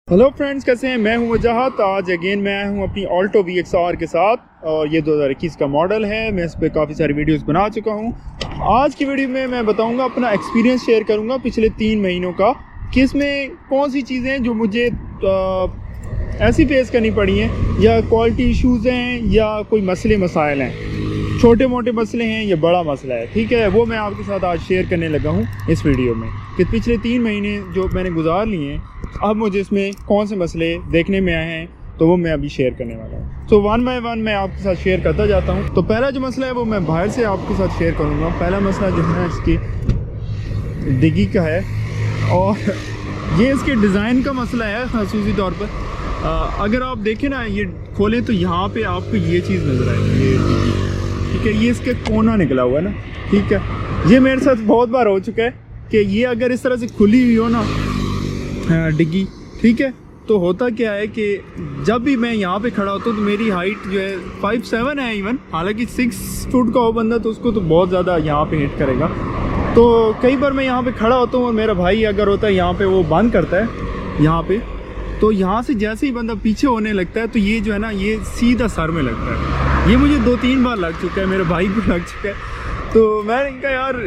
Hello friends, कैसे हैं? मैं हूं वजाहत। आज अगेन मैं आया हूं अपनी ऑल्टो VXR के साथ और ये 2021 का मॉडल है। मैं इस पर काफ़ी सारी वीडियोस बना चुका हूं। आज की वीडियो में मैं बताऊंगा, अपना एक्सपीरियंस शेयर करूंगा पिछले 3 महीनों का, कि इसमें कौन सी चीज़ें हैं जो मुझे ऐसी फेस करनी पड़ी हैं, या क्वालिटी इश्यूज़ हैं, या कोई मसले मसाइल हैं, छोटे मोटे मसले हैं या बड़ा मसला है। ठीक है, वो मैं आपके साथ आज शेयर करने लगा हूँ इस वीडियो में, कि पिछले 3 महीने जो मैंने गुजार लिए हैं, अब मुझे इसमें कौन से मसले देखने में आए हैं, तो वो मैं अभी शेयर करने वाला हूँ। तो वन बाय वन मैं आपके साथ शेयर करता जाता हूँ। तो पहला जो मसला है वो मैं बाहर से आपके साथ शेयर करूँगा। पहला मसला जो है इसकी डिग्गी का है, और ये इसके डिज़ाइन का मसला है ख़ासूसी तौर पर। अगर आप देखें ना, ये खोलें तो यहाँ पे आपको ये चीज़ नज़र आएगी, ये डिग्गी। ठीक है, ये इसके कोना निकला हुआ है ना। ठीक है, ये मेरे साथ बहुत बार हो चुका है कि ये अगर इस तरह से खुली हुई हो ना डिग्गी, ठीक है, तो होता क्या है कि जब भी मैं यहाँ पे खड़ा होता हूँ तो मेरी हाइट जो है 5'7" है इवन, हालांकि 6 फुट का हो बंदा तो उसको तो बहुत ज़्यादा यहाँ पे हिट करेगा। तो कई बार मैं यहाँ पे खड़ा होता हूँ और मेरा भाई अगर होता है यहाँ पे, वो बंद करता है यहाँ पे, तो यहाँ से जैसे ही बंदा पीछे होने लगता है तो ये जो है ना, ये सीधा सर में लगता है। ये मुझे 2-3 बार लग चुका है, मेरे भाई को लग चुका है। तो मैंने कहा यार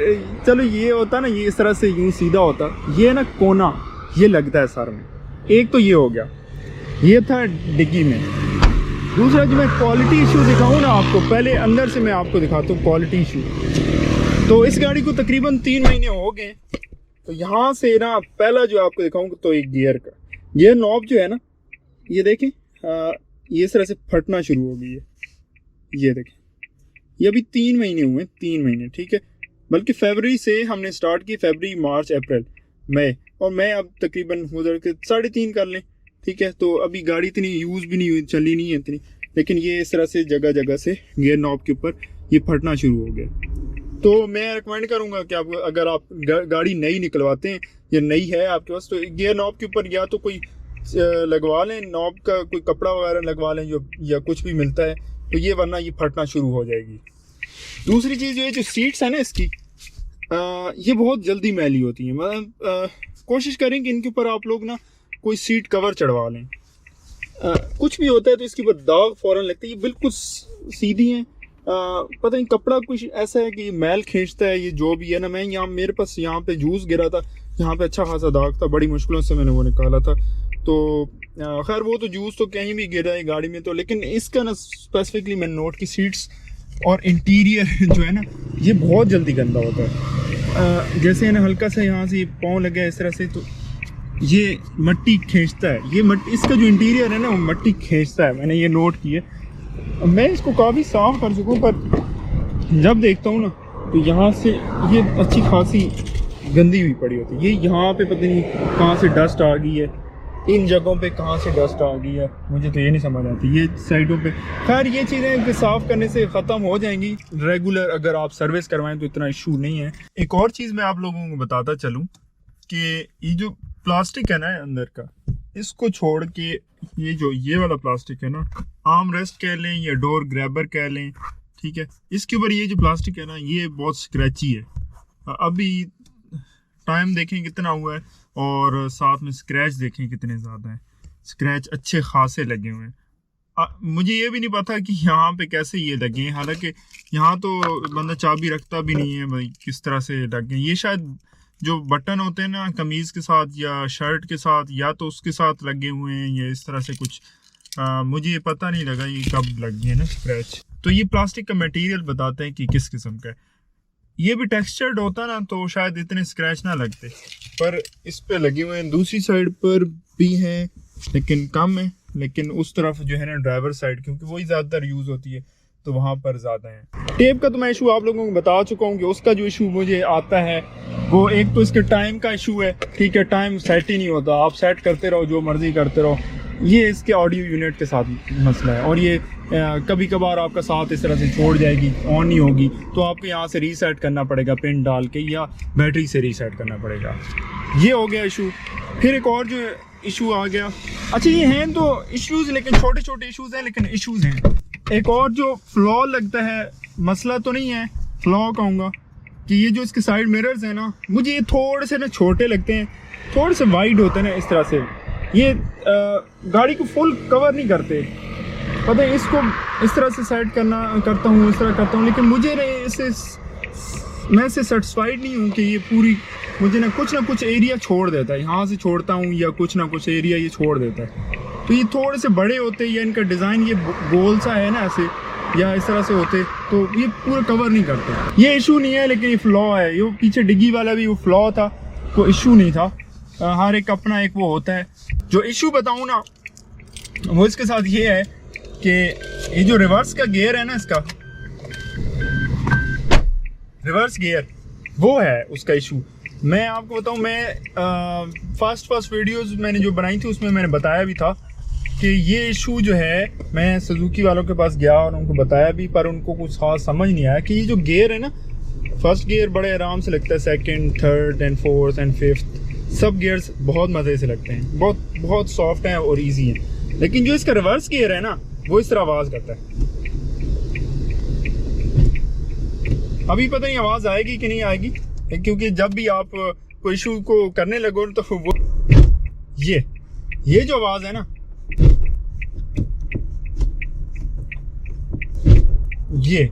चलो, ये होता ना, ये इस तरह से यूँ सीधा होता, ये ना कोना ये लगता है सर में। एक तो ये हो गया, ये था डिग्गी में। दूसरा जो मैं क्वालिटी इशू दिखाऊँ ना आपको, पहले अंदर से मैं आपको दिखाता हूँ क्वालिटी इशू। तो इस गाड़ी को तकरीबन 3 महीने हो गए। तो यहाँ से ना पहला जो आपको दिखाऊँ तो एक गियर का, गियर नॉब जो है ना, ये देखें, ये इस तरह से फटना शुरू हो गई है। ये देखें, ये अभी 3 महीने हुए, 3 महीने, ठीक है। बल्कि फरवरी से हमने स्टार्ट की, फरवरी, मार्च, अप्रैल, मई, और मैं अब तकरीबन उधर के 3.5 कर लें। ठीक है, तो अभी गाड़ी इतनी यूज़ भी नहीं हुई, चली नहीं है इतनी, लेकिन ये इस तरह से जगह जगह से गियर नॉब के ऊपर ये फटना शुरू हो गया। तो मैं रिकमेंड करूँगा कि आप, अगर आप गाड़ी नई निकलवाते हैं या नई है आपके पास, तो गियर नॉब के ऊपर या तो कोई लगवा लें, नॉब का कोई कपड़ा वगैरह लगवा लें जो, या कुछ भी मिलता है, तो ये, वरना ये फटना शुरू हो जाएगी। दूसरी चीज़ ये जो सीट्स है ना इसकी, ये बहुत जल्दी मैली होती हैं। मतलब कोशिश करें कि इनके ऊपर आप लोग ना कोई सीट कवर चढ़वा लें। कुछ भी होता है तो इसके ऊपर दाग फ़ौरन लगते हैं। ये बिल्कुल सीधी हैं, पता नहीं कपड़ा कुछ ऐसा है कि ये मैल खींचता है, ये जो भी है ना। मैं यहाँ, मेरे पास यहाँ पे जूस गिरा था, यहाँ पे अच्छा खासा दाग था, बड़ी मुश्किलों से मैंने वो निकाला था। तो खैर वो तो जूस तो कहीं भी गिरा है गाड़ी में, तो लेकिन इसका ना स्पेसिफिकली मैंने नोट की, सीट्स और इंटीरियर जो है ना, ये बहुत जल्दी गंदा होता है। जैसे है ना, हल्का सा यहाँ से पाँव लगा इस तरह से, तो ये मट्टी खींचता है। ये मट्टी, इसका जो इंटीरियर है ना, वो मट्टी खींचता है। मैंने ये नोट किया। मैं इसको काफ़ी साफ कर चुका हूँ, पर जब देखता हूँ ना, तो यहाँ से ये अच्छी खासी गंदी हुई पड़ी होती है। ये यहाँ पे पता नहीं कहाँ से डस्ट आ गई है, इन जगहों पे कहाँ से डस्ट आ गई है, मुझे तो ये नहीं समझ आती। ये साइडों पे, खैर ये चीज़ें साफ़ करने से ख़त्म हो जाएंगी। रेगुलर अगर आप सर्विस करवाएं तो इतना इशू नहीं है। एक और चीज़ मैं आप लोगों को बताता चलूँ कि ये जो प्लास्टिक है ना अंदर का, इसको छोड़ के ये वाला प्लास्टिक है ना, आर्म रेस्ट कह लें या डोर ग्रैबर कह लें, ठीक है, इसके ऊपर ये जो प्लास्टिक है ना, ये बहुत स्क्रैची है। अभी टाइम देखें कितना हुआ है, और साथ में स्क्रैच देखें कितने ज़्यादा हैं। स्क्रैच अच्छे खासे लगे हुए हैं। मुझे ये भी नहीं पता कि यहाँ पे कैसे ये लगे हैं, हालांकि यहाँ तो बंदा चाबी रखता भी नहीं है भाई, किस तरह से लगे। ये शायद जो बटन होते हैं ना कमीज़ के साथ या शर्ट के साथ, या तो उसके साथ लगे हुए हैं, या इस तरह से कुछ, मुझे ये पता नहीं लगा ये कब लगी है ना स्क्रैच। तो ये प्लास्टिक का मटेरियल बताते हैं कि किस किस्म का है। ये भी टेक्सचर्ड होता ना तो शायद इतने स्क्रैच ना लगते, पर इस पे लगे हुए हैं। दूसरी साइड पर भी हैं लेकिन कम है, लेकिन उस तरफ जो है ना ड्राइवर साइड, क्योंकि वही ज़्यादातर यूज़ होती है, तो वहाँ पर ज़्यादा है। टेप का तो मैं इशू आप लोगों को बता चुका हूँ कि उसका जो इशू मुझे आता है, वो एक तो इसके टाइम का इशू है। ठीक है, टाइम सेट ही नहीं होता, आप सेट करते रहो, जो मर्ज़ी करते रहो। ये इसके ऑडियो यूनिट के साथ मसला है, और ये कभी कभार आपका साथ इस तरह से छोड़ जाएगी, ऑन नहीं होगी, तो आपको यहाँ से रीसेट करना पड़ेगा पिन डाल के, या बैटरी से रीसेट करना पड़ेगा। ये हो गया इशू। फिर एक और जो इशू आ गया, अच्छा ये हैं तो इश्यूज़, लेकिन छोटे छोटे इशूज़ हैं, लेकिन इशूज़ हैं। एक और जो फ्लॉ लगता है, मसला तो नहीं है, फ्लॉ कहूँगा, कि ये जो इसके साइड मिरर्स हैं ना, मुझे ये थोड़े से ना छोटे लगते हैं, थोड़े से वाइड होते हैं ना इस तरह से, ये गाड़ी को फुल कवर नहीं करते। पता है, इसको इस तरह से सेट करता हूँ, इस तरह करता हूँ, लेकिन मुझे मैं इससे सेटिस्फाइड नहीं हूँ कि ये पूरी मुझे ना कुछ एरिया छोड़ देता है। यहाँ से छोड़ता हूँ या कुछ ना कुछ एरिया ये छोड़ देता है। तो ये थोड़े से बड़े होते या इनका डिज़ाइन ये गोल सा है ना ऐसे, या इस तरह से होते तो ये पूरा कवर नहीं करते। ये इशू नहीं है, लेकिन ये फ्लॉ है। ये पीछे डिग्गी वाला भी वो फ्लॉ था, कोई इशू नहीं था। हर एक अपना एक वो होता है। जो इशू बताऊँ ना, वो इसके साथ ये है कि ये जो रिवर्स का गियर है ना, इसका रिवर्स गियर, वो है उसका इशू। मैं आपको बताऊं, मैं फर्स्ट वीडियोस मैंने जो बनाई थी उसमें मैंने बताया भी था कि ये इशू जो है, मैं सुजुकी वालों के पास गया और उनको बताया भी, पर उनको कुछ खास समझ नहीं आया कि ये जो गियर है ना, फर्स्ट गियर बड़े आराम से लगता है, second, third and fourth and fifth सब गियर्स बहुत मज़े से लगते हैं, बहुत सॉफ्ट हैं और ईजी हैं। लेकिन जो इसका रिवर्स गियर है ना, वो इस तरह आवाज़ करता है। अभी पता नहीं आवाज़ आएगी कि नहीं आएगी, क्योंकि जब भी आप कोई इशू को करने लगो तो वो ये जो आवाज़ है ना, ये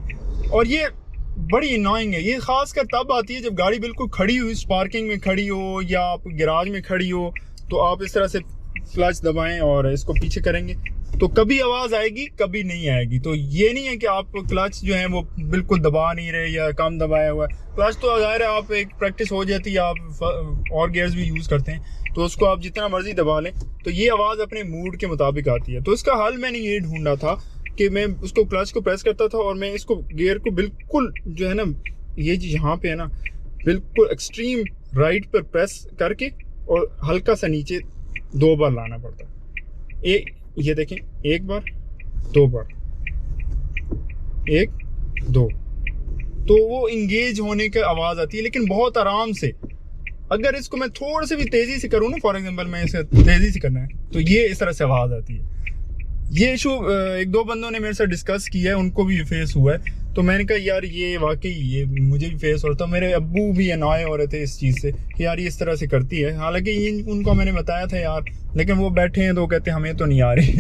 बड़ी अननोइंग है। ये खासकर तब आती है जब गाड़ी बिल्कुल खड़ी हुई, पार्किंग में खड़ी हो या आप गैराज में खड़ी हो, तो आप इस तरह से क्लच दबाएं और इसको पीछे करेंगे तो कभी आवाज़ आएगी, कभी नहीं आएगी। तो ये नहीं है कि आप क्लच जो है वो बिल्कुल दबा नहीं रहे या कम दबाया हुआ है। क्लच तो ज़ाहिर है आप एक प्रैक्टिस हो जाती है, आप और गियर्स भी यूज़ करते हैं, तो उसको आप जितना मर्जी दबा लें तो ये आवाज़ अपने मूड के मुताबिक आती है। तो इसका हल मैंने ये ढूंढा था कि मैं उसको क्लच को प्रेस करता था और मैं इसको गियर को बिल्कुल जो है ना, ये यहाँ पे है ना, बिल्कुल एक्सट्रीम राइट पर प्रेस करके और हल्का सा नीचे 2 बार लाना पड़ता है। ये देखें, 1 बार 2 बार, 1 2, तो वो इंगेज होने की आवाज़ आती है, लेकिन बहुत आराम से। अगर इसको मैं थोड़ा से भी तेज़ी से करूँ ना, फॉर एग्जांपल मैं इसे तेज़ी से करना है, तो ये इस तरह से आवाज़ आती है। ये इशू 1-2 बंदों ने मेरे साथ डिस्कस किया है, उनको भी फेस हुआ है। तो मैंने कहा यार ये वाकई ये मुझे भी फेस हो रहा था। मेरे अब्बू भी अनॉय हो रहे थे इस चीज़ से कि यार ये इस तरह से करती है। हालांकि उनको मैंने बताया था यार, लेकिन वो बैठे हैं तो कहते हैं हमें तो नहीं आ रही।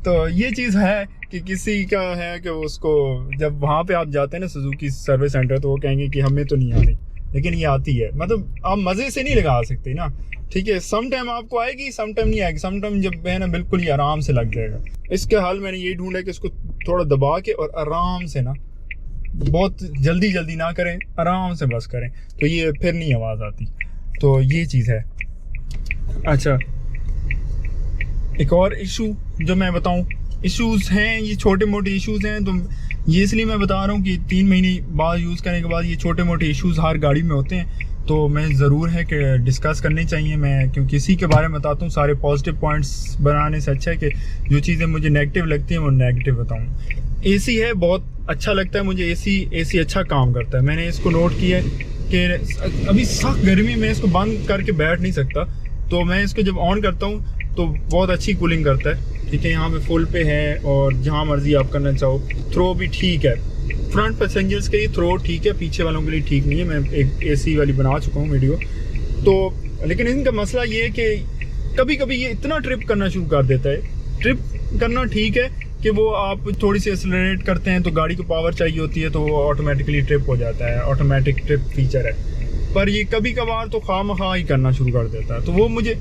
तो ये चीज़ है कि किसी का है कि उसको जब वहाँ पे आप जाते हैं ना सुजुकी सर्विस सेंटर, तो वो कहेंगे कि हमें तो नहीं आ रही, लेकिन ये आती है। मतलब आप मज़े से नहीं लगा सकते ना, ठीक है। सम टाइम आपको आएगी, सम टाइम नहीं आएगी। सम टाइम जब है ना बिल्कुल ही आराम से लग जाएगा। इसके हल मैंने ये ढूंढा कि इसको थोड़ा दबा के और आराम से ना, बहुत जल्दी ना करें, आराम से बस करें, तो ये फिर नहीं आवाज़ आती। तो ये चीज़ है। अच्छा, एक और इशू जो मैं बताऊं, इश्यूज़ हैं ये छोटे मोटे इश्यूज़ हैं, तो ये इसलिए मैं बता रहा हूँ कि 3 महीने बाद यूज़ करने के बाद ये छोटे मोटे इश्यूज़ हर गाड़ी में होते हैं। तो मैं ज़रूर है कि डिस्कस करनी चाहिए मैं, क्योंकि इसी के बारे में बताता हूँ। सारे पॉजिटिव पॉइंट्स बनाने से अच्छा है कि जो चीज़ें मुझे नेगेटिव लगती हैं वो नेगेटिव बताऊँ। एसी है, बहुत अच्छा लगता है मुझे। एसी अच्छा काम करता है। मैंने इसको नोट किया है कि अभी सख्त गर्मी में इसको बंद करके बैठ नहीं सकता, तो मैं इसको जब ऑन करता हूँ तो बहुत अच्छी कूलिंग करता है, ठीक है। यहाँ पे फुल पे है और जहाँ मर्जी आप करना चाहो। थ्रो भी ठीक है, फ्रंट पैसेंजर्स के लिए थ्रो ठीक है, पीछे वालों के लिए ठीक नहीं है। मैं एक एसी वाली बना चुका हूँ वीडियो तो। लेकिन इनका मसला ये है कि कभी कभी ये इतना ट्रिप करना शुरू कर देता है। ट्रिप करना ठीक है कि वो आप थोड़ी सी एक्सेलरेट करते हैं तो गाड़ी को पावर चाहिए होती है, तो वो ऑटोमेटिकली ट्रिप हो जाता है। ऑटोमेटिक ट्रिप फीचर है, पर ये कभी कभार तो खामखा ही करना शुरू कर देता है। तो वो मुझे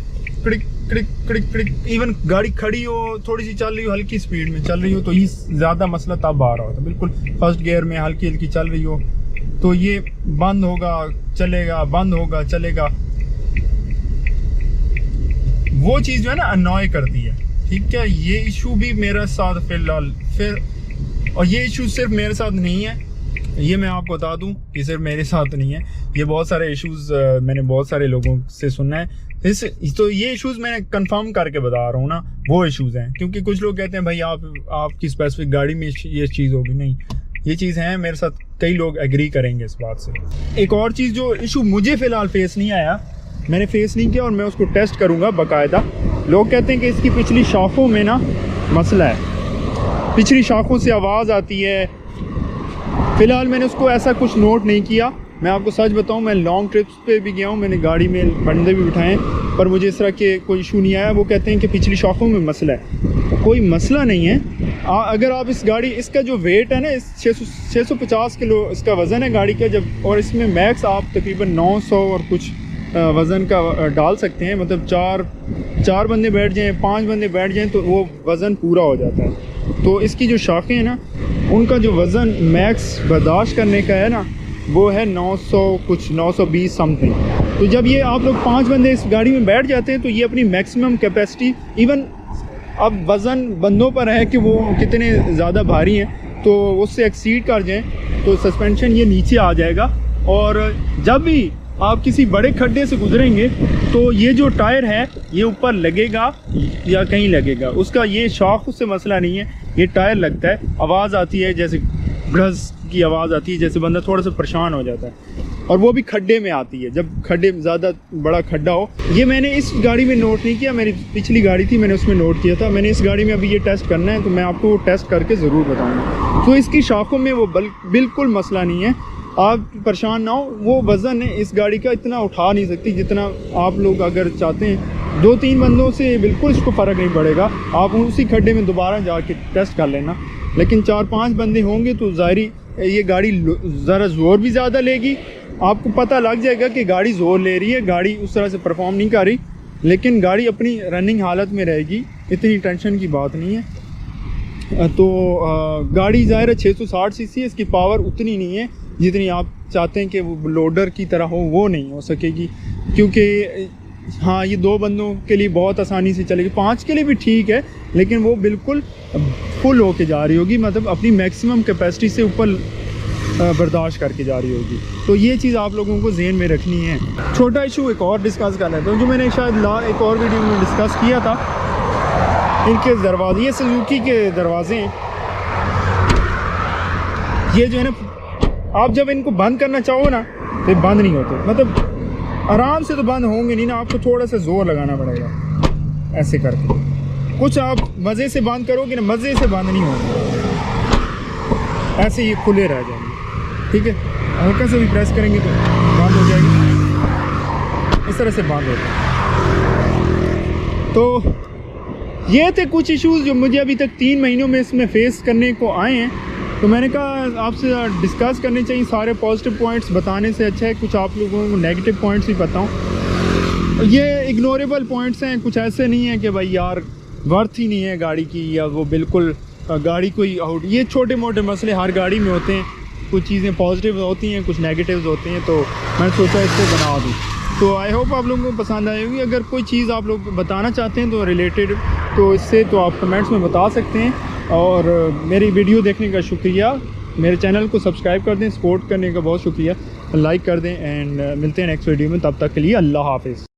click click click click, even गाड़ी खड़ी हो, थोड़ी सी चल रही हो, हल्की स्पीड में चल रही हो, तो ये ज़्यादा मसला तब आ रहा होता है। बिल्कुल फर्स्ट गियर में हल्की हल्की चल रही हो तो ये बंद होगा चलेगा, बंद होगा चलेगा। वो चीज़ जो है ना अनॉय करती है, ठीक है। ये इशू भी मेरे साथ फिलहाल और ये इशू सिर्फ मेरे साथ नहीं है, ये मैं आपको बता दूं कि सिर्फ मेरे साथ नहीं है। ये बहुत सारे इश्यूज़ मैंने बहुत सारे लोगों से सुना है। तो ये इश्यूज़ मैं कंफर्म करके बता रहा हूँ ना, वो इश्यूज़ हैं। क्योंकि कुछ लोग कहते हैं भाई आपकी स्पेसिफिक गाड़ी में ये चीज़ होगी, नहीं, ये चीज़ है मेरे साथ। कई लोग एग्री करेंगे इस बात से। एक और चीज़ जो इशू मुझे फ़िलहाल फेस नहीं आया, मैंने फेस नहीं किया और मैं उसको टेस्ट करूँगा बाकायदा। लोग कहते हैं कि इसकी पिछली शाखों में ना मसला है, पिछली शाखों से आवाज़ आती है। फ़िलहाल मैंने उसको ऐसा कुछ नोट नहीं किया, मैं आपको सच बताऊं, मैं लॉन्ग ट्रिप्स पे भी गया हूं, मैंने गाड़ी में बंदे भी बिठाए पर मुझे इस तरह के कोई इशू नहीं आया। वो कहते हैं कि पिछली शॉकों में मसला है, कोई मसला नहीं है। अगर आप इस गाड़ी, इसका जो वेट है ना, इस 650 किलो इसका वज़न है गाड़ी का जब, और इसमें मैक्स आप तकरीबन 900 और कुछ वज़न का डाल सकते हैं। मतलब चार बंदे बैठ जाएं, 5 बंदे बैठ जाएं तो वो वज़न पूरा हो जाता है। तो इसकी जो शाखें हैं ना, उनका जो वज़न मैक्स बर्दाश्त करने का है ना, वो है 900 कुछ, 920 समथिंग। तो जब ये आप लोग 5 बंदे इस गाड़ी में बैठ जाते हैं तो ये अपनी मैक्सिमम कैपेसिटी, इवन अब वज़न बंदों पर है कि वो कितने ज़्यादा भारी हैं, तो उससे एक्सीड कर जाएं तो सस्पेंशन ये नीचे आ जाएगा। और जब भी आप किसी बड़े खड्डे से गुजरेंगे तो ये जो टायर है ये ऊपर लगेगा या कहीं लगेगा, उसका ये शॉक से मसला नहीं है। ये टायर लगता है, आवाज़ आती है, जैसे ब्रज़ की आवाज़ आती है, जैसे बंदा थोड़ा सा परेशान हो जाता है, और वो भी खड्डे में आती है, जब खड्डे ज़्यादा बड़ा खड्डा हो। ये मैंने इस गाड़ी में नोट नहीं किया, मेरी पिछली गाड़ी थी, मैंने उसमें नोट किया था। मैंने इस गाड़ी में अभी ये टेस्ट करना है, तो मैं आपको वो टेस्ट करके ज़रूर बताऊँगा। तो इसकी शाखों में वो बिल्कुल मसला नहीं है, आप परेशान ना हो। वो वज़न है इस गाड़ी का इतना उठा नहीं सकती जितना आप लोग अगर चाहते हैं। 2-3 बंदों से बिल्कुल इसको फ़र्क नहीं पड़ेगा, आप उसी खड्डे में दोबारा जाके टेस्ट कर लेना। लेकिन 4-5 बंदे होंगे तो ज़ाहिरी ये गाड़ी ज़रा ज़ोर भी ज़्यादा लेगी, आपको पता लग जाएगा कि गाड़ी ज़ोर ले रही है, गाड़ी उस तरह से परफॉर्म नहीं कर रही, लेकिन गाड़ी अपनी रनिंग हालत में रहेगी, इतनी टेंशन की बात नहीं है। तो गाड़ी ज़ाहिर है 660 सीसी है, इसकी पावर उतनी नहीं है जितनी आप चाहते हैं कि वो लोडर की तरह हो, वो नहीं हो सकेगी। क्योंकि हाँ, ये 2 बंदों के लिए बहुत आसानी से चलेगी, 5 के लिए भी ठीक है, लेकिन वो बिल्कुल फुल होके जा रही होगी, मतलब अपनी मैक्सिमम कैपेसिटी से ऊपर बर्दाश्त करके जा रही होगी। तो ये चीज़ आप लोगों को ज़हन में रखनी है। छोटा इशू एक और डिस्कस कर लेते हैं, जो मैंने शायद एक और वीडियो में डिस्कस किया था। इनके दरवाजे, ये सुजुकी के दरवाजे हैं, ये जो है ना, आप जब इनको बंद करना चाहो ना तो ये बंद नहीं होते, मतलब आराम से तो बंद होंगे नहीं ना, आपको थोड़ा सा ज़ोर लगाना पड़ेगा ऐसे करके। कुछ आप मज़े से बंद करोगे ना, मज़े से बंद नहीं होंगे, ऐसे ये खुले रह जाएंगे, ठीक है। हल्का से भी प्रेस करेंगे तो बंद हो जाएगी, इस तरह से बंद होता है। तो ये थे कुछ इश्यूज़ जो मुझे अभी तक 3 महीनों में इसमें फ़ेस करने को आए हैं। तो मैंने कहा आपसे डिस्कस करने चाहिए, सारे पॉजिटिव पॉइंट्स बताने से अच्छा है कुछ आप लोगों को नेगेटिव पॉइंट्स भी बताऊं। ये इग्नोरेबल पॉइंट्स हैं, कुछ ऐसे नहीं है कि भाई यार वर्थ ही नहीं है गाड़ी की, या वो बिल्कुल गाड़ी कोई आउट, ये छोटे मोटे मसले हर गाड़ी में होते हैं, कुछ चीज़ें पॉजिटिव होती हैं, कुछ नेगेटिव्स होती हैं, तो मैंने सोचा इसको बना दूँ। तो आई होप आप लोगों को पसंद आएगी। अगर कोई चीज़ आप लोग बताना चाहते हैं तो रिलेटेड, तो इससे तो आप कमेंट्स में बता सकते हैं। और मेरी वीडियो देखने का शुक्रिया, मेरे चैनल को सब्सक्राइब कर दें, सपोर्ट करने का बहुत शुक्रिया, लाइक कर दें, एंड मिलते हैं नेक्स्ट वीडियो में। तब तक के लिए अल्लाह हाफिज़।